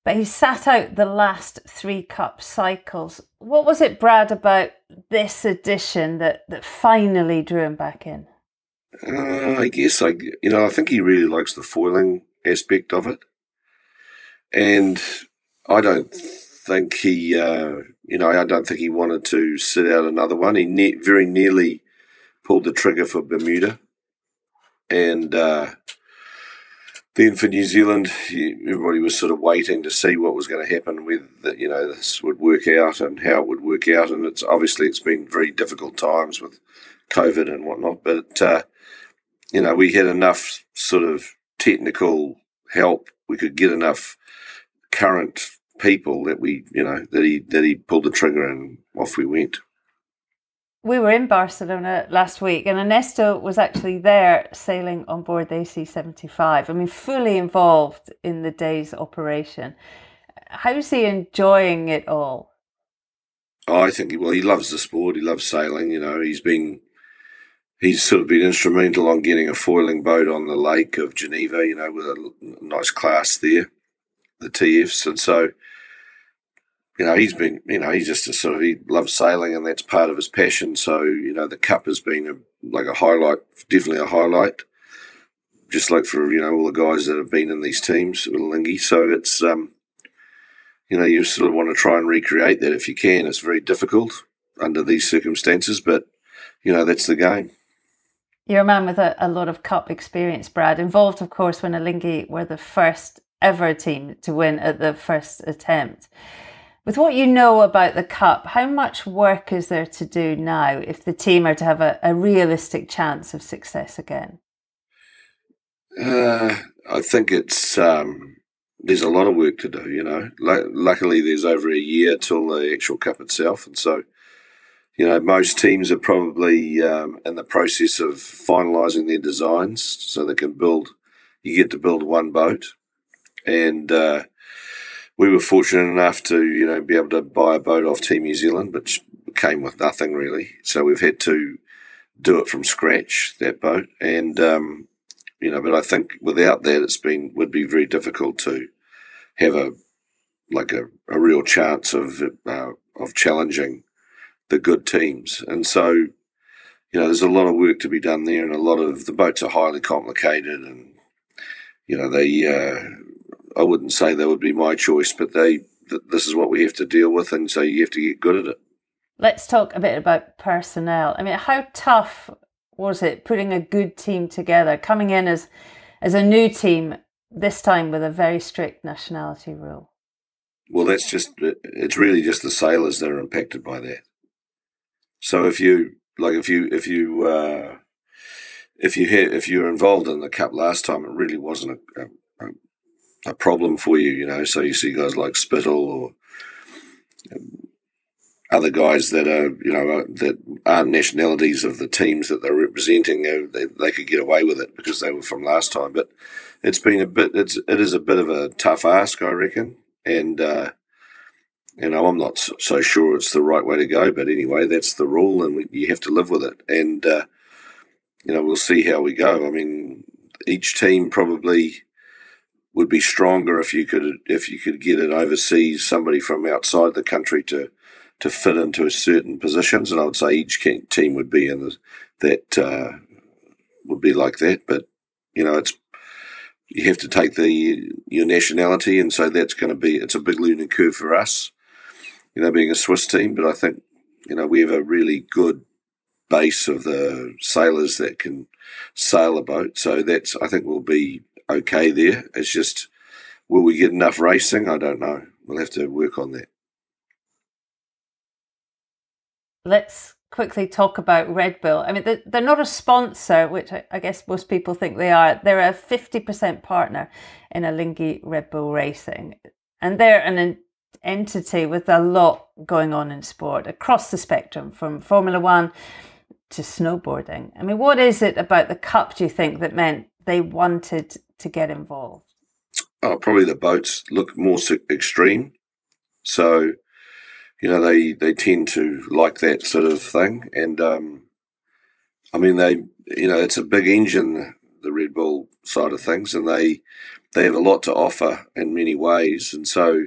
But he sat out the last 3 Cup cycles. What was it, Brad, about this edition that finally drew him back in? I guess I think he really likes the foiling aspect of it, and I don't think he wanted to sit out another one. He very nearly pulled the trigger for Bermuda, and then for New Zealand, everybody was sort of waiting to see what was going to happen, whether this would work out and how it would work out. And it's been very difficult times with COVID and whatnot. But we had enough sort of technical help. We could get enough current people that he pulled the trigger and off we went. We were in Barcelona last week, and Ernesto was actually there sailing on board the AC-75. I mean, fully involved in the day's operation. How's he enjoying it all? Oh, I think he loves the sport. He loves sailing. He's sort of been instrumental on getting a foiling boat on the lake of Geneva. With a nice class there, the TFs, and so. He's he loves sailing, and that's part of his passion. So, the Cup has been a highlight, definitely a highlight, just like for, all the guys that have been in these teams with Alinghi. So it's, you sort of want to try and recreate that if you can. It's very difficult under these circumstances, but, that's the game. You're a man with a lot of Cup experience, Brad, involved, of course, when Alinghi were the first ever team to win at the first attempt. With what you know about the Cup, how much work is there to do now if the team are to have a realistic chance of success again? I think it's there's a lot of work to do. Luckily, there's over a year till the actual Cup itself, and so most teams are probably in the process of finalising their designs so they can build. You get to build one boat, and we were fortunate enough to, be able to buy a boat off Team New Zealand, which came with nothing really. So we've had to do it from scratch, that boat. And, but I think without that, would be very difficult to have a real chance of challenging the good teams. And so, there's a lot of work to be done there, and a lot of the boats are highly complicated, and, I wouldn't say they would be my choice, but this is what we have to deal with, and so you have to get good at it. Let's talk a bit about personnel. I mean, how tough was it putting a good team together, coming in as a new team, this time with a very strict nationality rule? Well, it's really just the sailors that are impacted by that. So if you're involved in the Cup last time, it really wasn't a problem for you, so you see guys like Spittle or other guys that are, that aren't nationalities of the teams that they're representing. They could get away with it because they were from last time. But it is a bit of a tough ask, I reckon. And, I'm not so sure it's the right way to go. But anyway, that's the rule, and you have to live with it. And, we'll see how we go. I mean, each team probably would be stronger if you could get an overseas somebody from outside the country to fit into certain positions, and I would say each team would be in that would be like that. But you have to take your nationality, and so it's a big learning curve for us. Being a Swiss team, but I think we have a really good base of the sailors that can sail a boat, so I think we'll be okay there. It's just, will we get enough racing? I don't know. We'll have to work on that. Let's quickly talk about Red Bull. I mean, they're not a sponsor, which I guess most people think they are. They're a 50% partner in Alinghi Red Bull Racing, and they're an entity with a lot going on in sport across the spectrum, from Formula One to snowboarding. I mean, what is it about the Cup, do you think, that meant they wanted to get involved? Oh, probably the boats look more extreme. So, they tend to like that sort of thing. And, I mean, it's a big engine, the Red Bull side of things, and they have a lot to offer in many ways. And so,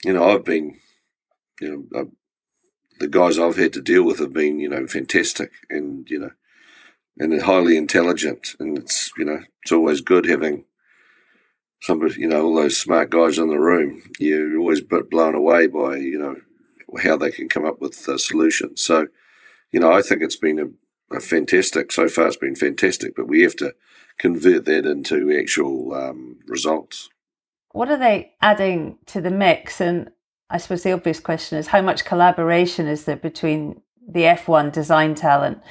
I've been, the guys I've had to deal with have been, fantastic and, and highly intelligent. And it's always good having somebody, all those smart guys in the room. You're always a bit blown away by, how they can come up with solutions. So, I think it's been a fantastic, so far it's been fantastic, but we have to convert that into actual results. What are they adding to the mix? And I suppose the obvious question is, how much collaboration is there between the F1 design talent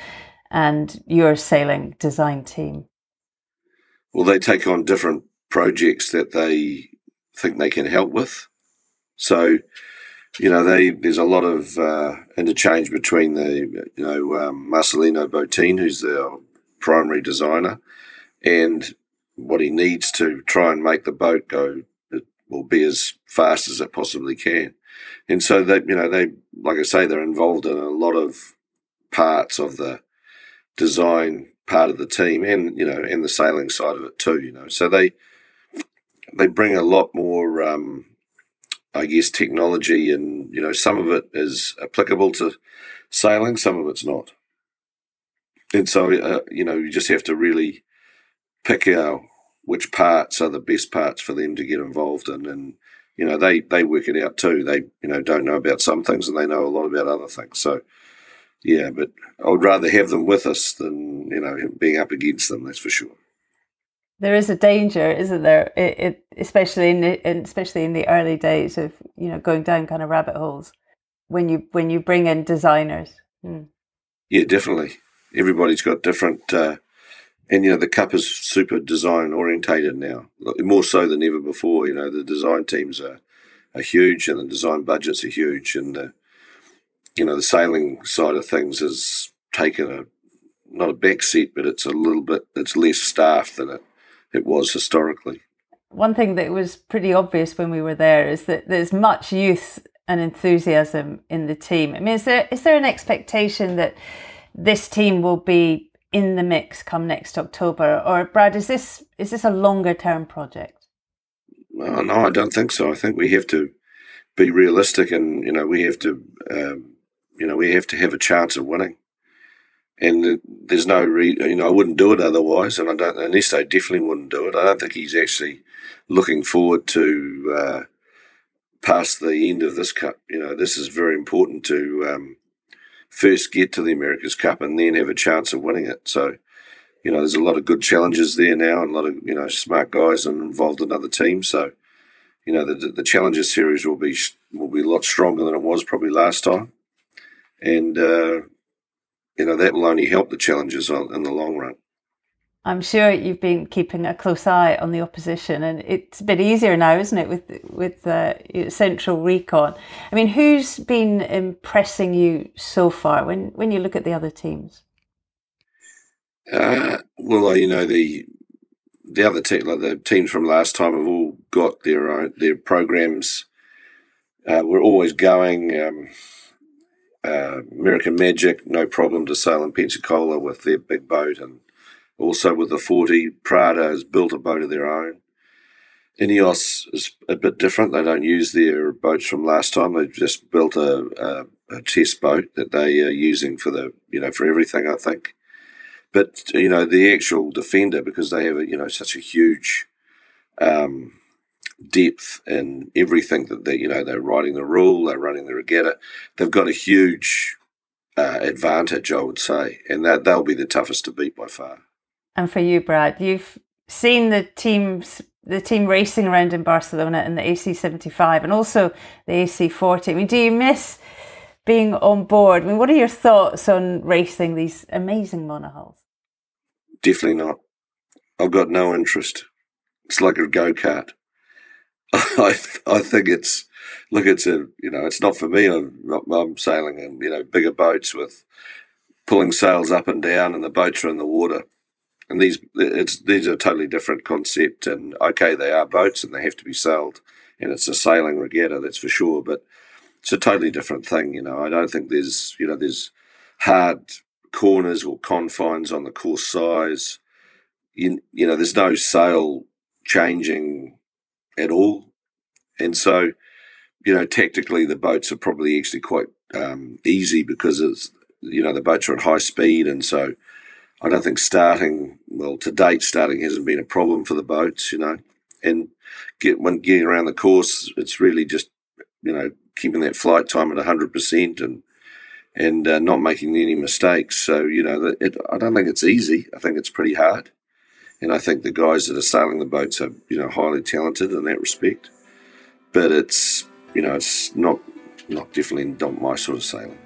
and your sailing design team? Well, they take on different projects that they think they can help with. So, there's a lot of interchange between Marcelino Botin, who's their primary designer, and what he needs to try and make the boat go will be as fast as it possibly can. And so they like I say, they're involved in a lot of parts of the design part of the team, and and the sailing side of it too. So they bring a lot more, I guess, technology, and some of it is applicable to sailing, some of it's not. And so you just have to really pick out which parts are the best parts for them to get involved in, and they work it out too. They don't know about some things, and they know a lot about other things. So yeah, but I would rather have them with us than being up against them. That's for sure. There is a danger, isn't there? Especially in the early days of going down kind of rabbit holes when you bring in designers. Yeah, definitely. Everybody's got different. And, the Cup is super design orientated now, more so than ever before. The design teams are huge, and the design budgets are huge. And, the sailing side of things has taken not a back seat, but it's less staff than it was historically. One thing that was pretty obvious when we were there is that there's much youth and enthusiasm in the team. I mean, is there an expectation that this team will be in the mix come next October, or Brad, is this a longer term project? No, I don't think so. I think we have to be realistic, and we have to have a chance of winning. And there's no I wouldn't do it otherwise, and Ernesto definitely wouldn't do it. I don't think he's actually looking forward to past the end of this Cup. This is very important to first get to the America's Cup and then have a chance of winning it. So, there's a lot of good challenges there now, and a lot of smart guys involved in other teams. So, the Challenger Series will be a lot stronger than it was probably last time, and that will only help the Challengers in the long run. I'm sure you've been keeping a close eye on the opposition, and it's a bit easier now, isn't it, with Central Recon? I mean, who's been impressing you so far when you look at the other teams? Well, the other team, like the teams from last time, have all got their programs. We're always going. American Magic, no problem to sail in Pensacola with their big boat, and Also with the 40, Prada has built a boat of their own. Ineos is a bit different. They don't use their boats from last time. They've just built a test boat that they are using for for everything, I think. But, the actual Defender, because they have, such a huge depth in everything that they're riding the rule, they're running the regatta. They've got a huge advantage, I would say, and they'll be the toughest to beat by far. And for you, Brad, you've seen the team racing around in Barcelona in the AC75 and also the AC40. I mean, do you miss being on board? I mean, what are your thoughts on racing these amazing monohulls? Definitely not. I've got no interest. It's like a go-kart. I think it's not for me. I'm sailing in, bigger boats with pulling sails up and down, and the boats are in the water. And these are a totally different concept. And okay, they are boats and they have to be sailed, and it's a sailing regatta, that's for sure. But it's a totally different thing. I don't think there's hard corners or confines on the course size. There's no sail changing at all. And so, tactically the boats are probably actually quite easy because it's, the boats are at high speed. And so I don't think starting hasn't been a problem for the boats, and when getting around the course, it's really just, keeping that flight time at 100% and not making any mistakes. So, I don't think it's easy. I think it's pretty hard. And I think the guys that are sailing the boats are, highly talented in that respect. But it's, it's not definitely not my sort of sailing.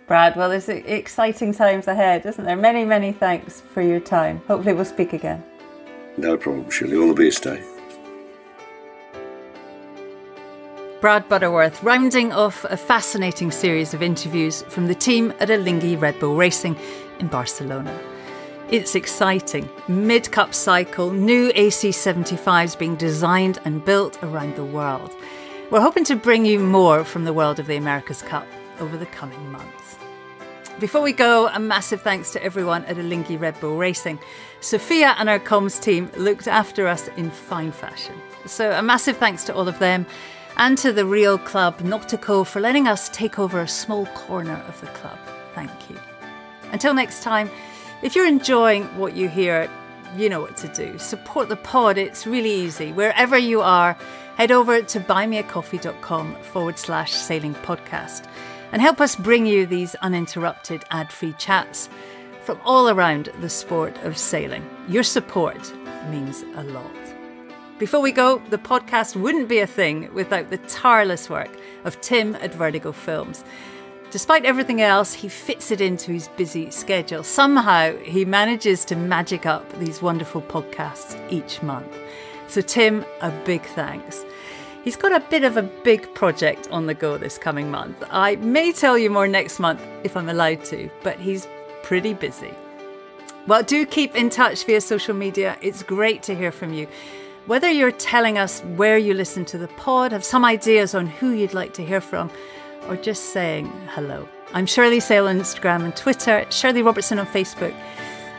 Brad, well, there's exciting times ahead, isn't there? Many, many thanks for your time. Hopefully we'll speak again. No problem, Shirley. All the best, eh? Brad Butterworth, rounding off a fascinating series of interviews from the team at Alinghi Red Bull Racing in Barcelona. It's exciting. Mid-Cup cycle, new AC75s being designed and built around the world. We're hoping to bring you more from the world of the America's Cup over the coming months. Before we go, a massive thanks to everyone at Alinghi Red Bull Racing. Sophia and our comms team looked after us in fine fashion. So a massive thanks to all of them, and to the Real Club Nautico for letting us take over a small corner of the club. Thank you. Until next time, if you're enjoying what you hear, you know what to do. Support the pod. It's really easy. Wherever you are, head over to buymeacoffee.com/sailing podcast and help us bring you these uninterrupted ad-free chats from all around the sport of sailing. Your support means a lot. Before we go, the podcast wouldn't be a thing without the tireless work of Tim at Vertigo Films. Despite everything else, he fits it into his busy schedule. Somehow, he manages to magic up these wonderful podcasts each month. So Tim, a big thanks. He's got a bit of a big project on the go this coming month. I may tell you more next month if I'm allowed to, but he's pretty busy. Well, do keep in touch via social media. It's great to hear from you. Whether you're telling us where you listen to the pod, have some ideas on who you'd like to hear from, or just saying hello. I'm Shirley Sail on Instagram and Twitter, Shirley Robertson on Facebook,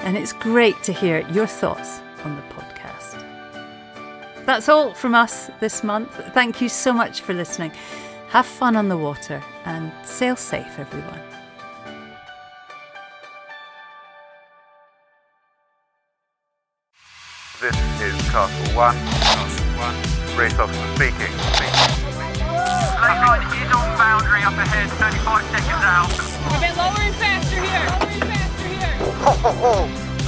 and it's great to hear your thoughts on the podcast. That's all from us this month. Thank you so much for listening. Have fun on the water and sail safe, everyone. This is Castle 1. Race officer speaking. Lane line is on boundary up ahead, 35 seconds out. A bit lower and faster here.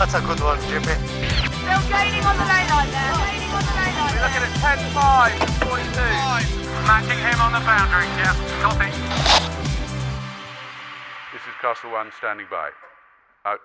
That's a good one, Jimmy. Still gaining on the lane line there. We're looking at 10.5 and 42. Matching him on the boundary, yeah. Copy. This is Castle 1 standing by. Out.